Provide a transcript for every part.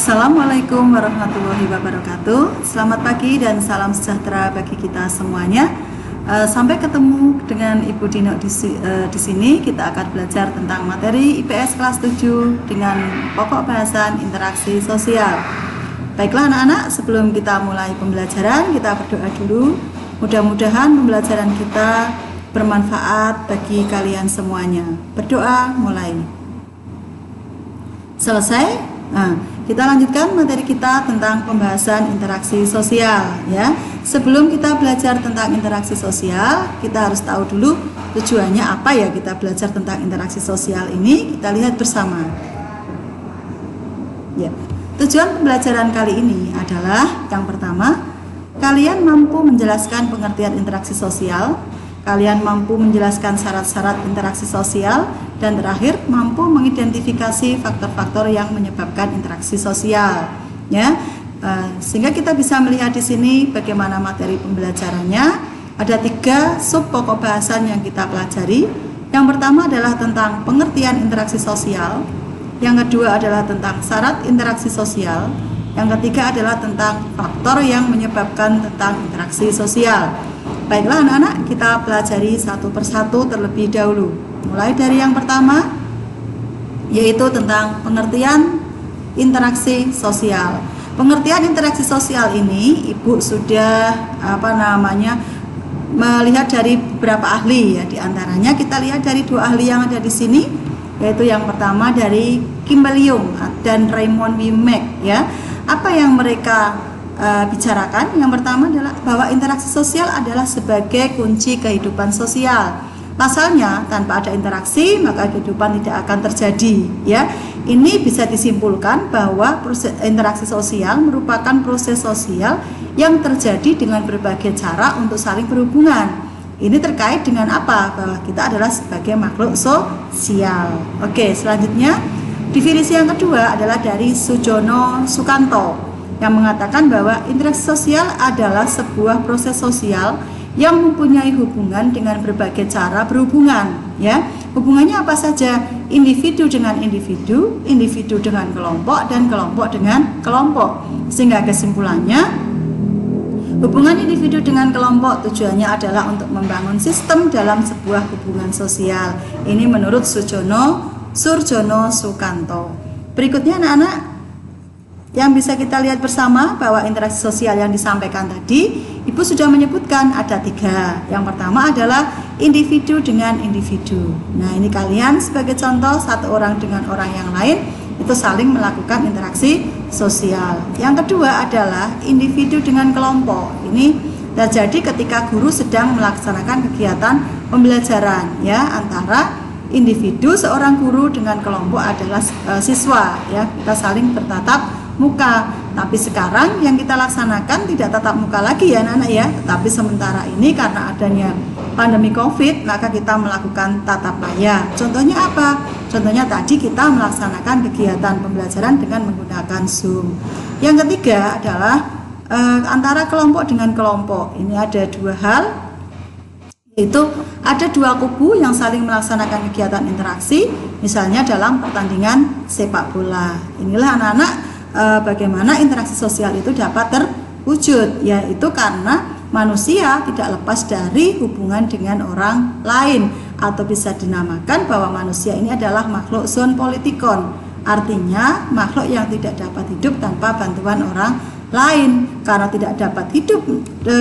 Assalamualaikum warahmatullahi wabarakatuh. Selamat pagi dan salam sejahtera bagi kita semuanya. Sampai ketemu dengan Ibu Dino di sini. Kita akan belajar tentang materi IPS kelas 7 dengan pokok bahasan interaksi sosial. Baiklah anak-anak, sebelum kita mulai pembelajaran, kita berdoa dulu. Mudah-mudahan pembelajaran kita bermanfaat bagi kalian semuanya. Berdoa mulai. Selesai? Nah, kita lanjutkan materi kita tentang pembahasan interaksi sosial ya. Sebelum kita belajar tentang interaksi sosial, kita harus tahu dulu tujuannya apa ya kita belajar tentang interaksi sosial ini. Kita lihat bersama. Ya. Tujuan pembelajaran kali ini adalah yang pertama, kalian mampu menjelaskan pengertian interaksi sosial, kalian mampu menjelaskan syarat-syarat interaksi sosial, dan terakhir mampu mengidentifikasi faktor-faktor yang menyebabkan interaksi sosial ya. Sehingga kita bisa melihat di sini bagaimana materi pembelajarannya. Ada 3 sub pokok bahasan yang kita pelajari. Yang pertama adalah tentang pengertian interaksi sosial, yang kedua adalah tentang syarat interaksi sosial, yang ketiga adalah tentang faktor yang menyebabkan tentang interaksi sosial. Baiklah anak-anak, kita pelajari satu persatu terlebih dahulu. Mulai dari yang pertama, yaitu tentang pengertian interaksi sosial. Pengertian interaksi sosial ini Ibu sudah melihat dari beberapa ahli ya. Di antaranya kita lihat dari 2 ahli yang ada di sini, yaitu yang pertama dari Kimberly Young dan Raymond Wiemek ya. Apa yang mereka bicarakan? Yang pertama adalah bahwa interaksi sosial adalah sebagai kunci kehidupan sosial. Pasalnya, tanpa ada interaksi maka kehidupan tidak akan terjadi ya. Ini bisa disimpulkan bahwa proses interaksi sosial merupakan proses sosial yang terjadi dengan berbagai cara untuk saling berhubungan. Ini terkait dengan apa? Bahwa kita adalah sebagai makhluk sosial. Oke, selanjutnya definisi yang kedua adalah dari Sujono Sukanto yang mengatakan bahwa interaksi sosial adalah sebuah proses sosial yang mempunyai hubungan dengan berbagai cara berhubungan ya. Hubungannya apa saja? Individu dengan individu, individu dengan kelompok, dan kelompok dengan kelompok. Sehingga kesimpulannya, hubungan individu dengan kelompok tujuannya adalah untuk membangun sistem dalam sebuah hubungan sosial. Ini menurut Surjono Sukanto. Berikutnya anak-anak, yang bisa kita lihat bersama bahwa interaksi sosial yang disampaikan tadi, Ibu sudah menyebutkan ada 3. Yang pertama adalah individu dengan individu. Nah, ini kalian sebagai contoh, satu orang dengan orang yang lain itu saling melakukan interaksi sosial. Yang kedua adalah individu dengan kelompok. Ini terjadi ketika guru sedang melaksanakan kegiatan pembelajaran ya, antara individu seorang guru dengan kelompok adalah siswa ya. Kita saling bertatap muka. Tapi sekarang yang kita laksanakan tidak tatap muka lagi ya anak-anak ya. Tapi sementara ini karena adanya pandemi COVID, maka kita melakukan tatap maya. Contohnya apa? Contohnya tadi kita melaksanakan kegiatan pembelajaran dengan menggunakan Zoom. Yang ketiga adalah antara kelompok dengan kelompok. Ini ada 2 hal, yaitu ada 2 kubu yang saling melaksanakan kegiatan interaksi, misalnya dalam pertandingan sepak bola. Inilah anak-anak bagaimana interaksi sosial itu dapat terwujud, yaitu karena manusia tidak lepas dari hubungan dengan orang lain, atau bisa dinamakan bahwa manusia ini adalah makhluk zoonpolitikon, artinya makhluk yang tidak dapat hidup tanpa bantuan orang lain. Karena tidak dapat hidup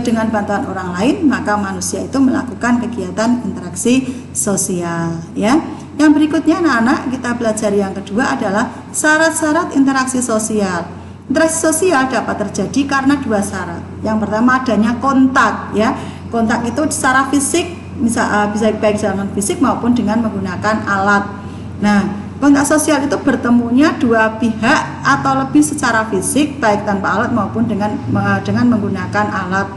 dengan bantuan orang lain, maka manusia itu melakukan kegiatan interaksi sosial ya. Yang berikutnya anak-anak, kita belajar yang kedua adalah syarat-syarat interaksi sosial. Interaksi sosial dapat terjadi karena 2 syarat. Yang pertama adanya kontak ya. Kontak itu secara fisik bisa baik dengan fisik maupun dengan menggunakan alat. Nah, kontak sosial itu bertemunya 2 pihak atau lebih secara fisik, baik tanpa alat maupun dengan menggunakan alat.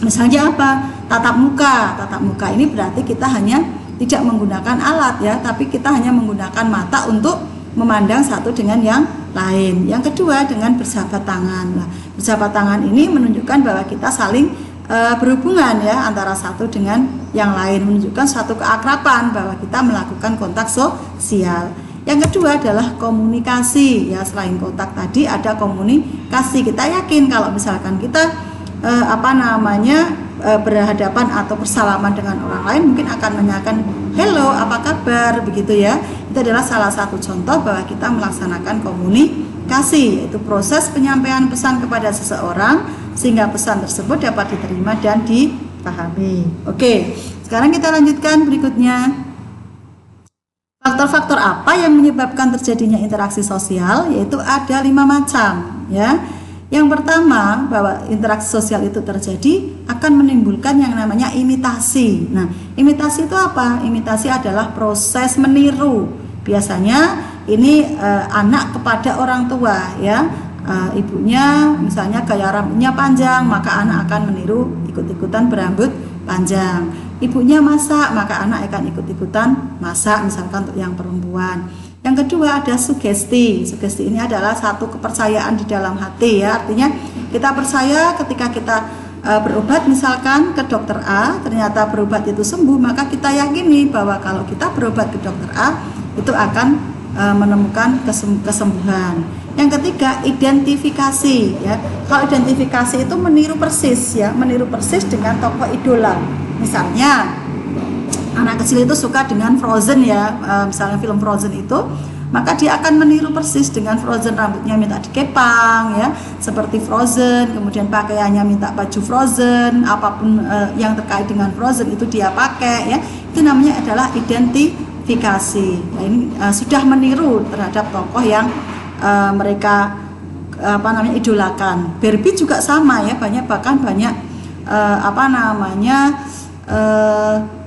Misalnya apa? Tatap muka. Tatap muka ini berarti kita hanya tidak menggunakan alat ya, tapi kita hanya menggunakan mata untuk memandang satu dengan yang lain. Yang kedua dengan berjabat tangan. Nah, berjabat tangan ini menunjukkan bahwa kita saling berhubungan ya antara satu dengan yang lain, menunjukkan suatu keakraban bahwa kita melakukan kontak sosial. Yang kedua adalah komunikasi ya, selain kotak tadi ada komunikasi. Kita yakin kalau misalkan kita berhadapan atau bersalaman dengan orang lain mungkin akan menanyakan hello apa kabar begitu ya. Itu adalah salah satu contoh bahwa kita melaksanakan komunikasi, yaitu proses penyampaian pesan kepada seseorang sehingga pesan tersebut dapat diterima dan dipahami. Oke, sekarang kita lanjutkan berikutnya. Faktor-faktor apa yang menyebabkan terjadinya interaksi sosial? Yaitu ada 5 macam ya. Yang pertama, bahwa interaksi sosial itu terjadi akan menimbulkan yang namanya imitasi. Nah, imitasi itu apa? Imitasi adalah proses meniru. Biasanya ini anak kepada orang tua ya. Ibunya misalnya gaya rambutnya panjang, maka anak akan meniru ikut-ikutan berambut panjang. Ibunya masak, maka anak akan ikut-ikutan masak, misalkan untuk yang perempuan. Yang kedua ada sugesti. Sugesti ini adalah satu kepercayaan di dalam hati ya. Artinya kita percaya ketika kita berobat misalkan ke dokter A, ternyata berobat itu sembuh, maka kita yakini bahwa kalau kita berobat ke dokter A itu akan menemukan kesembuhan. Yang ketiga identifikasi ya. Kalau identifikasi itu meniru persis ya, meniru persis dengan tokoh idola. Misalnya anak kecil itu suka dengan Frozen ya, misalnya film Frozen itu, maka dia akan meniru persis dengan Frozen, rambutnya minta dikepang ya seperti Frozen, kemudian pakaiannya minta baju Frozen, apapun yang terkait dengan Frozen itu dia pakai ya. Itu namanya adalah identifikasi. Nah, ini sudah meniru terhadap tokoh yang mereka idolakan. Barbie juga sama ya, bahkan banyak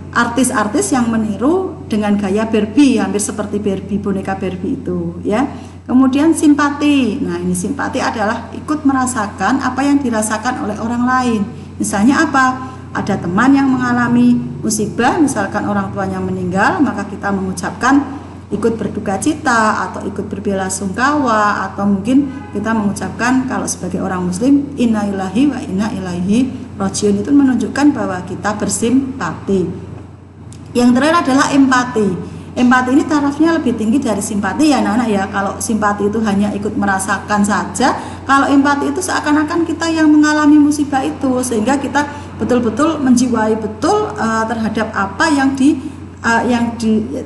artis-artis yang meniru dengan gaya Barbie, hampir seperti Barbie, boneka Barbie itu ya. Kemudian simpati. Nah, ini simpati adalah ikut merasakan apa yang dirasakan oleh orang lain. Misalnya apa? Ada teman yang mengalami musibah, misalkan orang tuanya meninggal, maka kita mengucapkan ikut berduka cita atau ikut berbelasungkawa, atau mungkin kita mengucapkan kalau sebagai orang muslim inna lillahi wa inna ilaihi rajiun, itu menunjukkan bahwa kita bersimpati. Yang terakhir adalah empati. Empati ini tarafnya lebih tinggi dari simpati ya anak-anak ya. Kalau simpati itu hanya ikut merasakan saja, kalau empati itu seakan-akan kita yang mengalami musibah itu, sehingga kita betul-betul menjiwai betul terhadap apa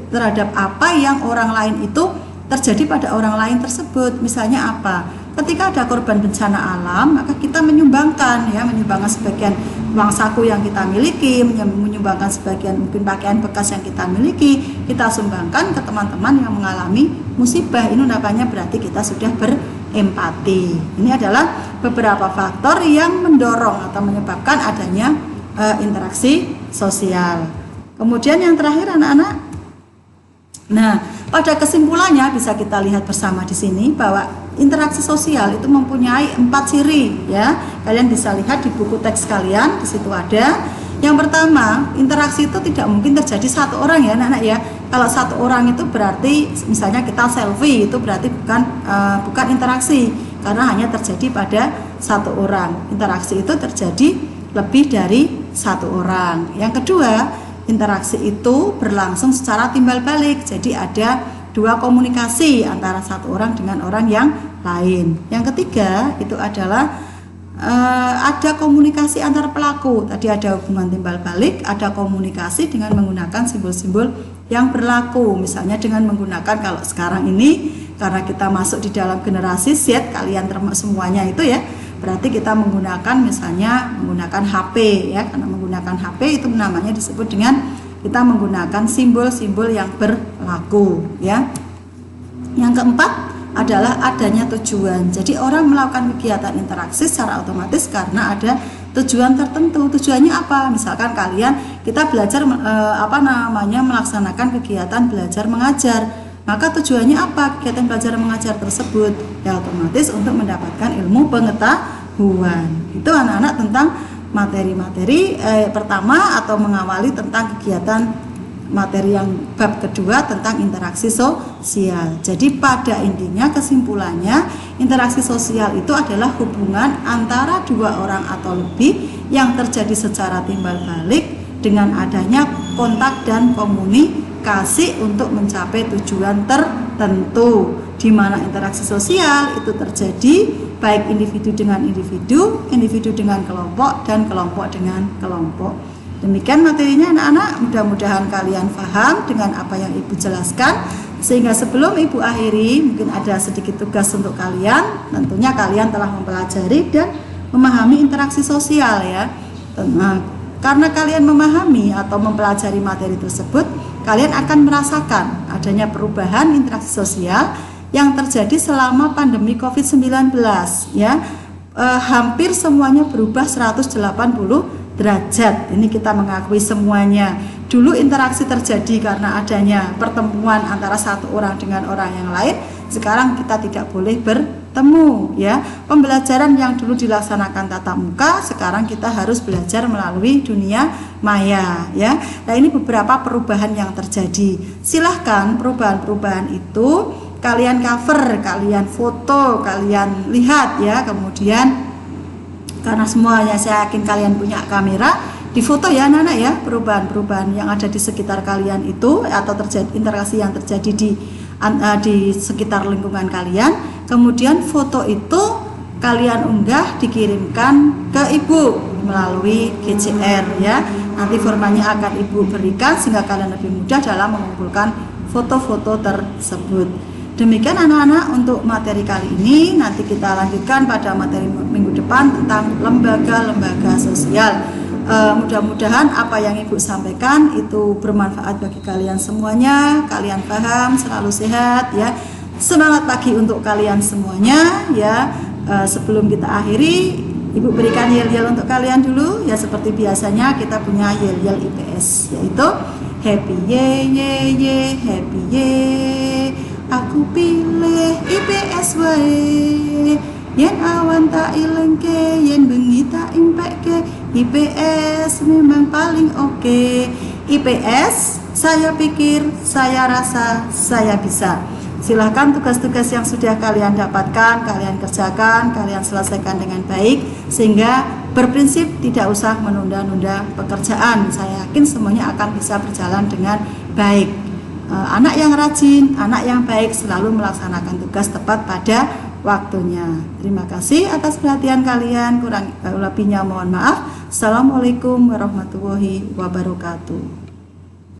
terhadap apa yang orang lain itu terjadi pada orang lain tersebut. Misalnya apa? Ketika ada korban bencana alam, maka kita menyumbangkan sebagian uang saku yang kita miliki, menyumbangkan sebagian mungkin pakaian bekas yang kita miliki, kita sumbangkan ke teman-teman yang mengalami musibah. Ini namanya berarti kita sudah berempati. Ini adalah beberapa faktor yang mendorong atau menyebabkan adanya interaksi sosial. Kemudian yang terakhir anak-anak, nah pada kesimpulannya bisa kita lihat bersama di sini bahwa interaksi sosial itu mempunyai 4 ciri ya. Kalian bisa lihat di buku teks kalian, di situ ada. Yang pertama, interaksi itu tidak mungkin terjadi satu orang ya anak-anak ya. Kalau satu orang itu berarti misalnya kita selfie, itu berarti bukan interaksi, karena hanya terjadi pada satu orang. Interaksi itu terjadi lebih dari satu orang. Yang kedua, interaksi itu berlangsung secara timbal balik, jadi ada 2 komunikasi antara satu orang dengan orang yang lain. Yang ketiga itu adalah ada komunikasi antar pelaku. Tadi ada hubungan timbal balik, ada komunikasi dengan menggunakan simbol-simbol yang berlaku. Misalnya dengan menggunakan, kalau sekarang ini karena kita masuk di dalam generasi Z, kalian termasuk semuanya itu ya, berarti kita menggunakan misalnya menggunakan HP ya. Karena menggunakan HP itu namanya disebut dengan kita menggunakan simbol-simbol yang berlaku ya. Yang keempat adalah adanya tujuan. Jadi orang melakukan kegiatan interaksi secara otomatis karena ada tujuan tertentu. Tujuannya apa? Misalkan kita belajar melaksanakan kegiatan belajar mengajar. Maka tujuannya apa kegiatan belajar mengajar tersebut? Ya otomatis untuk mendapatkan ilmu pengetahuan. Itu anak-anak tentang materi-materi pertama atau mengawali tentang kegiatan materi yang bab kedua tentang interaksi sosial. Jadi pada intinya kesimpulannya interaksi sosial itu adalah hubungan antara 2 orang atau lebih yang terjadi secara timbal balik dengan adanya kontak dan komunikasi untuk mencapai tujuan tertentu, di mana interaksi sosial itu terjadi baik individu dengan individu, individu dengan kelompok, dan kelompok dengan kelompok. Demikian materinya anak-anak, mudah-mudahan kalian paham dengan apa yang Ibu jelaskan. Sehingga sebelum Ibu akhiri, mungkin ada sedikit tugas untuk kalian. Tentunya kalian telah mempelajari dan memahami interaksi sosial ya. Nah, karena kalian memahami atau mempelajari materi tersebut, kalian akan merasakan adanya perubahan interaksi sosial yang terjadi selama pandemi COVID-19 ya. Hampir semuanya berubah 180 derajat. Ini kita mengakui semuanya. Dulu interaksi terjadi karena adanya pertemuan antara satu orang dengan orang yang lain. Sekarang kita tidak boleh bertemu ya. Pembelajaran yang dulu dilaksanakan tatap muka, sekarang kita harus belajar melalui dunia maya ya. Nah, ini beberapa perubahan yang terjadi. Silahkan perubahan-perubahan itu kalian cover, kalian foto, kalian lihat ya. Kemudian karena semuanya saya yakin kalian punya kamera, difoto ya anak-anak ya, perubahan-perubahan yang ada di sekitar kalian itu atau terjadi interaksi yang terjadi di sekitar lingkungan kalian. Kemudian foto itu kalian unggah, dikirimkan ke Ibu melalui GCR ya. Nanti formanya akan Ibu berikan sehingga kalian lebih mudah dalam mengumpulkan foto-foto tersebut. Demikian anak-anak untuk materi kali ini. Nanti kita lanjutkan pada materi minggu depan tentang lembaga-lembaga sosial. Mudah-mudahan apa yang Ibu sampaikan itu bermanfaat bagi kalian semuanya. Kalian paham, selalu sehat ya. Semangat pagi untuk kalian semuanya ya. Sebelum kita akhiri, Ibu berikan yel-yel untuk kalian dulu ya. Seperti biasanya kita punya yel-yel IPS, yaitu happy ye ye ye, happy ye. Aku pilih IPS wae, yen awan tak ilengke, yen bengi tak impekke, IPS memang paling oke. IPS, saya pikir, saya rasa, saya bisa. Silahkan tugas-tugas yang sudah kalian dapatkan, kalian kerjakan, kalian selesaikan dengan baik, sehingga berprinsip tidak usah menunda-nunda pekerjaan. Saya yakin semuanya akan bisa berjalan dengan baik. Anak yang rajin, anak yang baik selalu melaksanakan tugas tepat pada waktunya. Terima kasih atas perhatian kalian. Kurang lebihnya mohon maaf. Assalamualaikum warahmatullahi wabarakatuh.